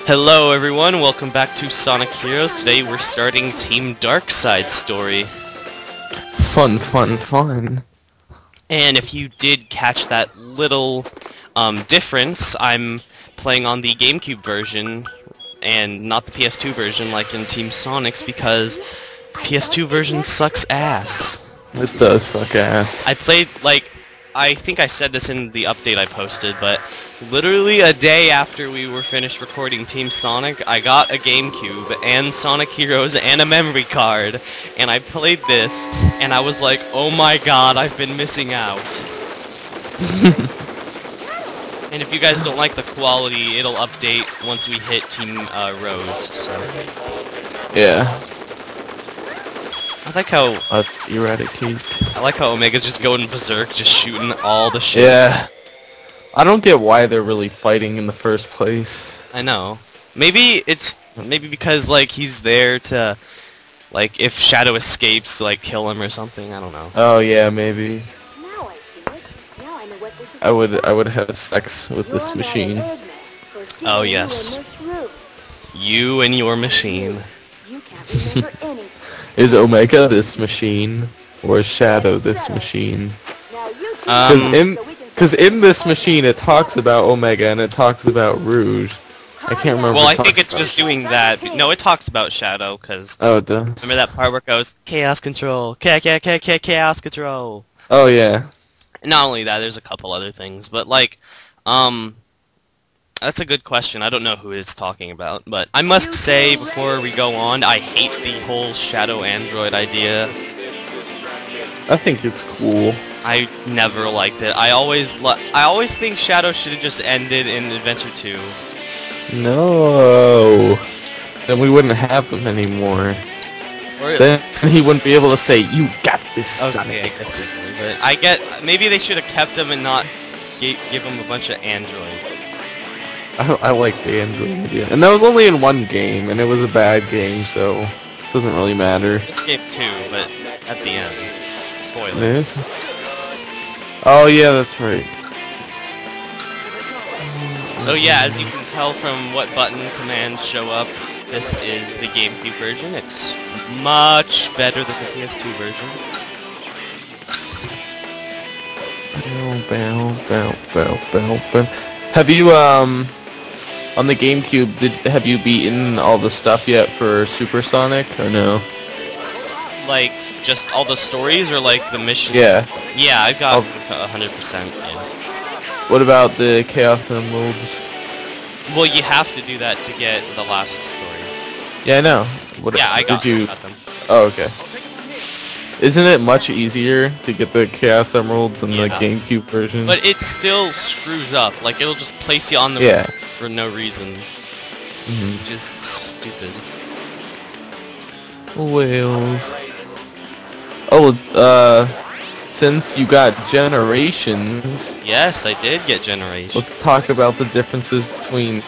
Hello everyone, welcome back to Sonic Heroes. Today we're starting Team Darkside story. Fun, fun, fun. And if you did catch that little difference, I'm playing on the GameCube version and not the PS2 version like in Team Sonic's because PS2 version sucks ass. It does suck ass. I played, I think I said this in the update I posted, but literally a day after we were finished recording Team Sonic, I got a GameCube and Sonic Heroes and a memory card, and I played this, and I was like, oh my god, I've been missing out. And if you guys don't like the quality, it'll update once we hit Team Rose, so. Yeah. I like how... Let's eradicate. I like how Omega's just going berserk, just shooting all the shit. Yeah. I don't get why they're really fighting in the first place. I know. Maybe because, like, he's there to, like, if Shadow escapes, to, like, kill him or something, I don't know. Oh yeah, maybe. Now I see it. Now I know what this is. I would have sex with this machine. Oh, yes. You and your machine. You can't remember anything. Is Omega this machine? Or is Shadow this machine? Now you two Because in this machine it talks about Omega and it talks about Rouge. I can't remember. Well, what I it think talks it's just doing that. No, it talks about Shadow, because... Oh, it does? Remember that part where it goes, Chaos Control, Chaos Control. Oh, yeah. Not only that, there's a couple other things, but, like, that's a good question. I don't know who it's talking about, but I must say, before we go on, I hate the whole Shadow Android idea. I think it's cool. I never liked it. I always think Shadow should have just ended in Adventure 2. No. Then we wouldn't have him anymore. Or Then he wouldn't be able to say, "You got this, okay, Sonic." I guess certainly, but I get maybe they should have kept him and not give him a bunch of androids. I like the android idea. And that was only in one game, and it was a bad game, so it doesn't really matter. This game too, but at the end. Spoiler. This? Oh yeah, that's right. So yeah, as you can tell from what button commands show up, this is the GameCube version. It's much better than the PS2 version. Have you on the GameCube have you beaten all the stuff yet for Super Sonic or no? Like just all the stories or like the missions? Yeah. Yeah, I've got 100% in. What about the Chaos Emeralds? Well, you have to do that to get the last story. Yeah, I know. Yeah, I got them. Oh, okay. Isn't it much easier to get the Chaos Emeralds in the GameCube version? But it still screws up. Like, it'll just place you on the roof for no reason. Which is stupid. Whales. Oh, since you got Generations... Yes, I did get Generations. Let's talk about the differences between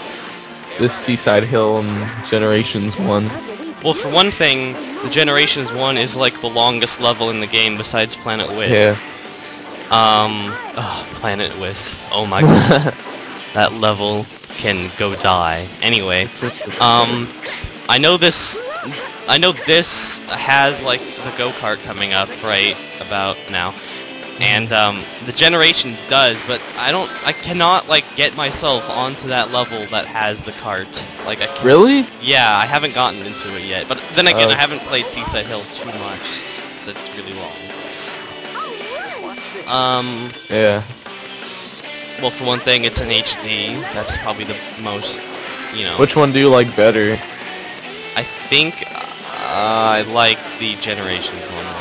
this Seaside Hill and Generations 1. Well, for one thing, the Generations 1 is like the longest level in the game besides Planet Wisp. Yeah. Planet Wisp. Oh my god. That level can go die. Anyway, I know this has like the go-kart coming up right about now. And the Generations does, but I cannot like get myself onto that level that has the cart. Like I can't. Really? Yeah, I haven't gotten into it yet. But then again, I haven't played Seaside Hill too much, so it's really long. Yeah. Well, for one thing, it's an HD. That's probably the most, you know. Which one do you like better? I think I like the Generations one more.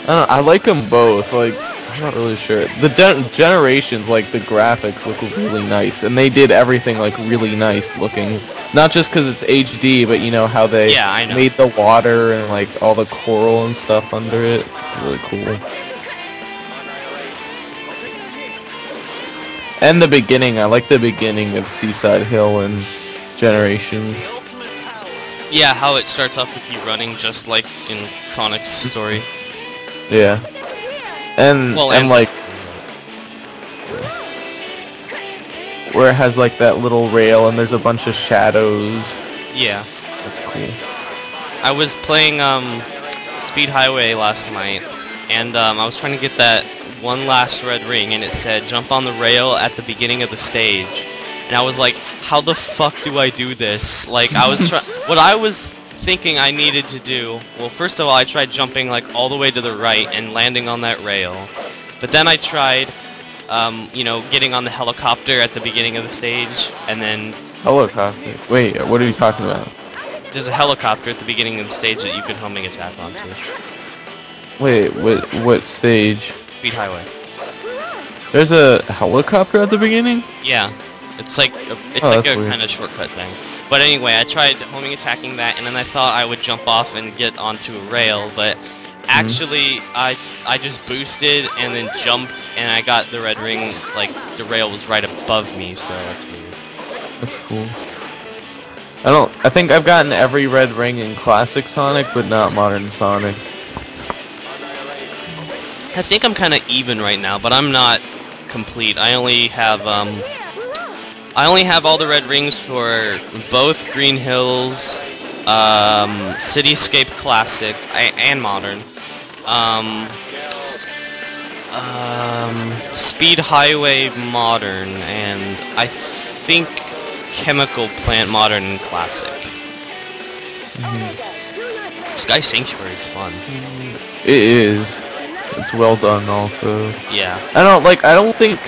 I don't know, I like them both. Like, I'm not really sure. The Generations, like, the graphics look really nice, and they did everything, like, really nice looking. Not just because it's HD, but you know how they made the water and, like, all the coral and stuff under it. Really cool. And the beginning, I like the beginning of Seaside Hill and Generations. Yeah, how it starts off with you running just like in Sonic's story. Yeah. And, well, and like... where it has like that little rail and there's a bunch of shadows. Yeah. That's cool. I was playing Speed Highway last night, and I was trying to get that one last red ring, and it said jump on the rail at the beginning of the stage. And I was like, how the fuck do I do this? Like, I was what I was thinking I needed to do, well, first of all, I tried jumping like all the way to the right and landing on that rail. But then I tried, you know, getting on the helicopter at the beginning of the stage, and then... Helicopter? Wait, what are you talking about? There's a helicopter at the beginning of the stage that you can homing attack onto. Wait, what stage? Speed Highway. There's a helicopter at the beginning? Yeah. It's like a kind of shortcut thing. But anyway, I tried homing attacking that, and then I thought I would jump off and get onto a rail, but actually I just boosted and then jumped, and I got the red ring, like the rail was right above me, so that's weird. That's cool. I think I've gotten every red ring in Classic Sonic, but not Modern Sonic. I think I'm kind of even right now, but I'm not complete. I only have all the red rings for both Green Hills, Cityscape Classic, and Modern. Speed Highway Modern, and I think Chemical Plant Modern and Classic. Sky Sanctuary is fun. It is. It's well done also. Yeah. I think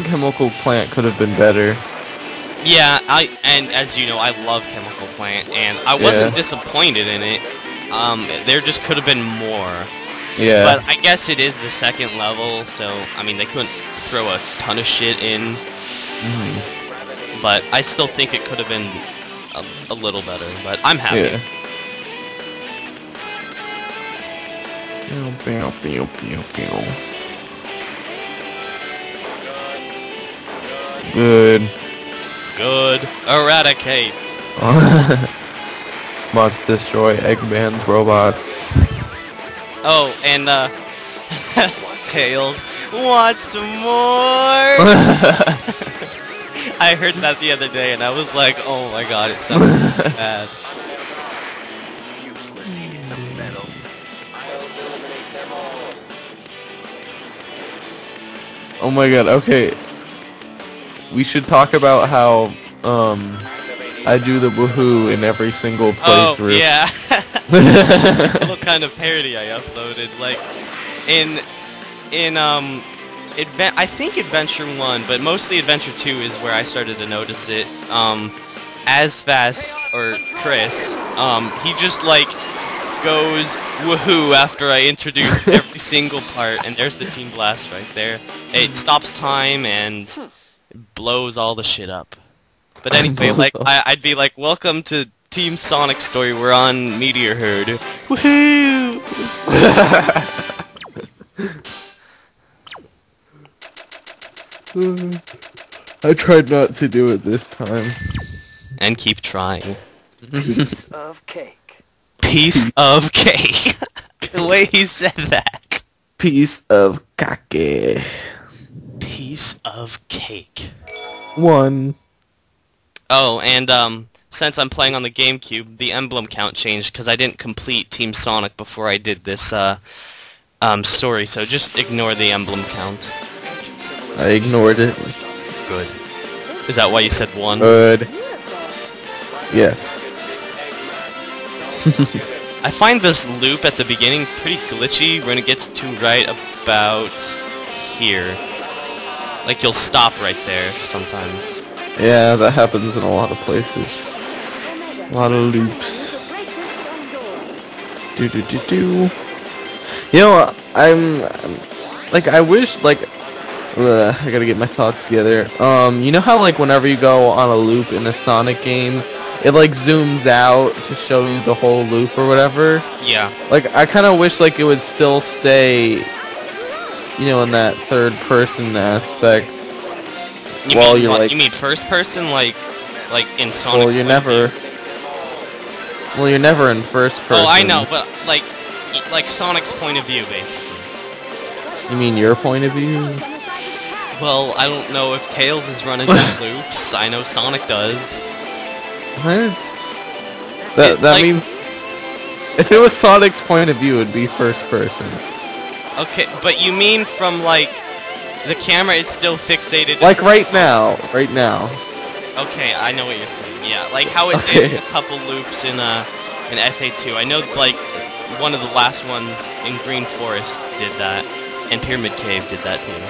Chemical Plant could have been better. Yeah, and as you know, I love Chemical Plant, and I wasn't disappointed in it. There just could have been more. Yeah. But I guess it is the second level, so, I mean, they couldn't throw a ton of shit in. But I still think it could have been a little better, but I'm happy. Yeah. Good. Good. Eradicates. Must destroy Eggman's robots. Oh, and Tails, watch some more. I heard that the other day, and I was like, oh my god, it sounds bad. Oh my god, okay. We should talk about how, I do the woohoo in every single playthrough. Oh, yeah. What kind of parody I uploaded, like, I think Adventure 1, but mostly Adventure 2 is where I started to notice it. AzFast, or Chris, he just, like, goes woohoo after I introduce every single part, and there's the Team Blast right there. It stops time and blows all the shit up. But anyway, like, I'd be like, welcome to Team Sonic Story, we're on Meteor Herd. Woohoo! I tried not to do it this time. And keep trying. Piece of cake. Piece of cake. The way he said that. Piece of cake. Piece of cake. One. Oh, and since I'm playing on the GameCube, the emblem count changed because I didn't complete Team Sonic before I did this story, so just ignore the emblem count. I ignored it. Good. Is that why you said 1? Good. Yes. I find this loop at the beginning pretty glitchy when it gets to right about here. Like, you'll stop right there sometimes. Yeah, that happens in a lot of places. A lot of loops. Do. You know, I wish, I gotta get my thoughts together. You know how, like, whenever you go on a loop in a Sonic game, it, like, zooms out to show you the whole loop or whatever? Yeah. Like, I kind of wish, like, it would still stay, you know, in that third-person aspect. You mean first person, like in Sonic? Well, you're never in first person. Oh, I know, but like Sonic's point of view, basically. You mean your point of view? Well, I don't know if Tails is running in loops. I know Sonic does. What? That like- means if it was Sonic's point of view, it'd be first person. Okay, but you mean from, like, the camera is still fixated... Like right now. Right now. Okay, I know what you're saying. Yeah, like how it Okay. did a couple loops in SA2. I know, like, one of the last ones in Green Forest did that, and Pyramid Cave did that too.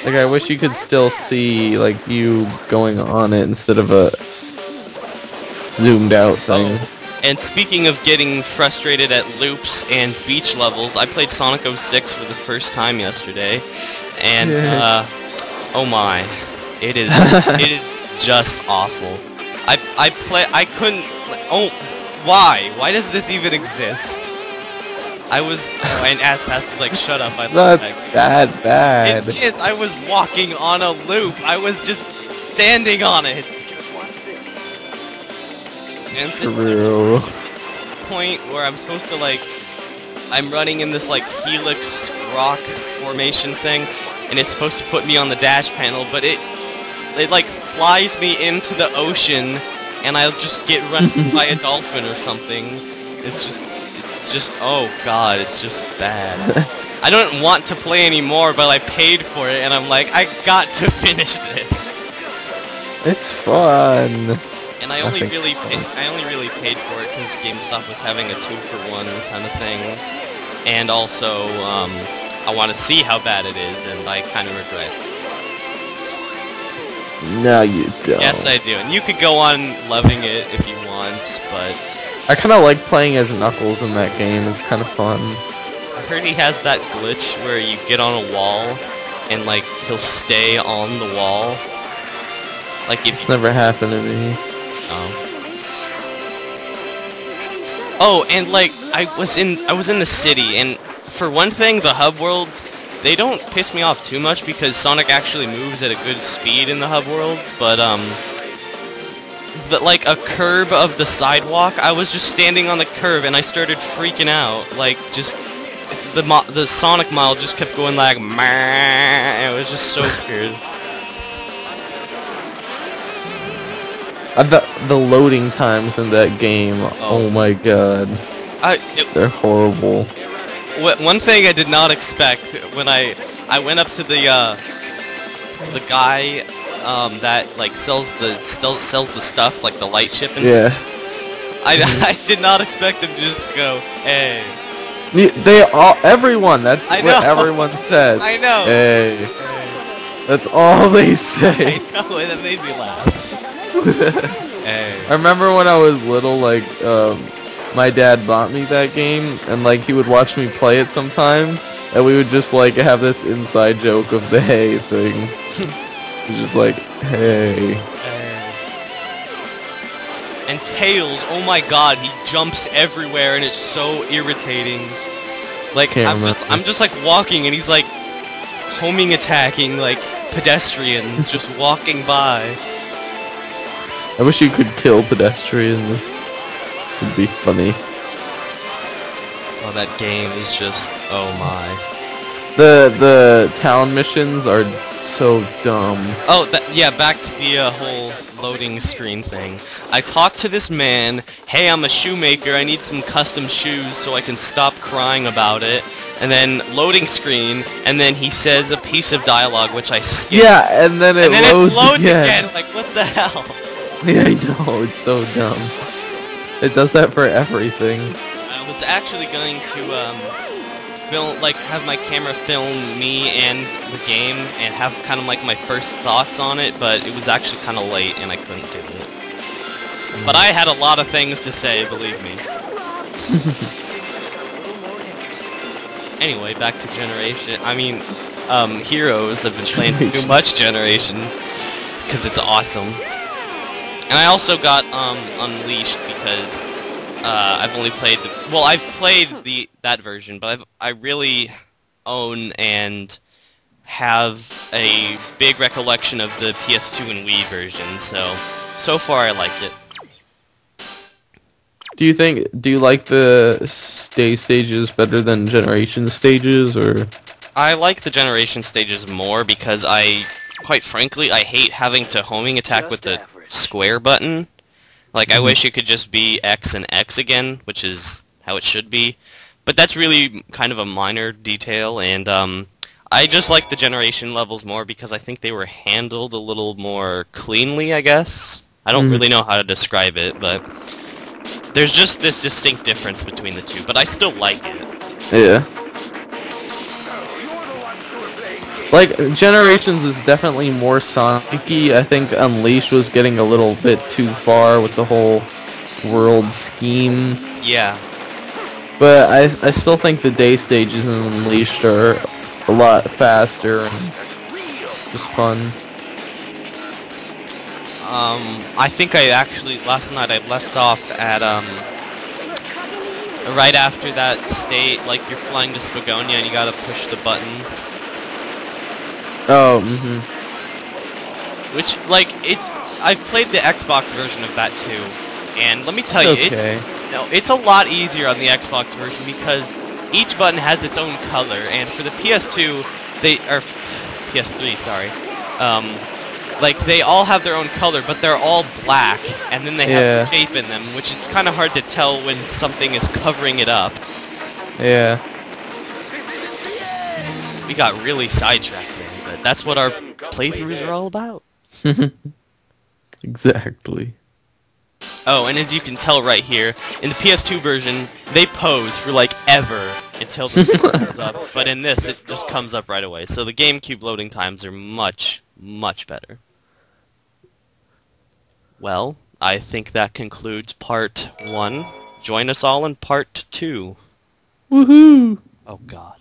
Like, I wish you could still see, like, you going on it instead of a zoomed out thing. Oh. And speaking of getting frustrated at loops and beach levels, I played Sonic 06 for the first time yesterday, and oh my, it is just awful. I couldn't. Oh, why does this even exist? And AzFast is like, shut up, I love Not that. that bad. It is. I was walking on a loop. I was just standing on it. And True. this point where I'm supposed to, like, I'm running in this, like, helix rock formation thing, and it's supposed to put me on the dash panel, but it like flies me into the ocean, and I'll just get run by a dolphin or something. It's just oh god, it's just bad. I don't want to play anymore, but I paid for it, and I'm like, I got to finish this. It's fun. And I only really paid for it because GameStop was having a 2-for-1 kind of thing, and also I want to see how bad it is, and I kind of regret it. No, you don't. Yes, I do, and you could go on loving it if you want, but I kind of like playing as Knuckles in that game. It's kind of fun. I heard he has that glitch where you get on a wall, and like he'll stay on the wall. Like if It's never happened to me. Oh, and like I was in the city, and for one thing, the hub worlds, they don't piss me off too much because Sonic actually moves at a good speed in the hub worlds, but like a curb of the sidewalk, I was just standing on the curb and I started freaking out, like just the Sonic mile just kept going like meh. It was just so weird. The loading times in that game, oh my god. They're horrible. One thing I did not expect when I went up to the guy that like sells the stuff, like the light ship and stuff. I did not expect him to just go, hey. Everyone, that's what everyone says. I know. Hey. That's all they say. I know, that made me laugh. Hey. I remember when I was little, like, my dad bought me that game, and like he would watch me play it sometimes, and we would just like have this inside joke of the hey thing. It's just like, hey. And Tails, oh my god, he jumps everywhere and it's so irritating. Like I'm just like walking and he's like homing attacking like pedestrians just walking by. I wish you could kill pedestrians. It'd be funny. Oh, that game is just, oh my. The town missions are so dumb. Oh, yeah, back to the whole loading screen thing. I talked to this man, hey, I'm a shoemaker, I need some custom shoes so I can stop crying about it. And then loading screen, and then he says a piece of dialogue which I skipped. Yeah, and then it loads again. Like, what the hell? Yeah, I know, it's so dumb. It does that for everything. I was actually going to have my camera film me and the game and have kind of like my first thoughts on it, but it was actually kind of late and I couldn't do it. But I had a lot of things to say, believe me. Anyway, back to Generation. I mean, Heroes. I've been playing too much Generations because it's awesome. And I also got Unleashed because I've only played I've played that version, but I really own and have a big recollection of the PS2 and Wii version. So far I like it. Do you like the stages better than Generation stages, or? I like the generation stages more because quite frankly, I hate having to homing attack with the square button. Like, I wish it could just be X and X again, which is how it should be. But that's really kind of a minor detail, and I just like the generation levels more because I think they were handled a little more cleanly, I guess. I don't really know how to describe it, but there's just this distinct difference between the two, but I still like it. Yeah. Like, Generations is definitely more Sonic-y. I think Unleashed was getting a little bit too far with the whole world scheme. Yeah. But I still think the day stages in Unleashed are a lot faster and just fun. I think I actually, last night I left off at, right after that state, like you're flying to Spagonia and you gotta push the buttons. Oh, Which, like, I've played the Xbox version of that too, and let me tell you, it's a lot easier on the Xbox version because each button has its own color, and for the PS2, PS3, sorry, like, they all have their own color, but they're all black, and then they have shape in them, which is kind of hard to tell when something is covering it up. Yeah. We got really sidetracked there, but that's what our playthroughs are all about. Exactly. Oh, and as you can tell right here, in the PS2 version, they pose for, like, ever until the game comes up, but in this, it just comes up right away. So the GameCube loading times are much, much better. Well, I think that concludes part 1. Join us all in part 2. Woohoo! Oh, God.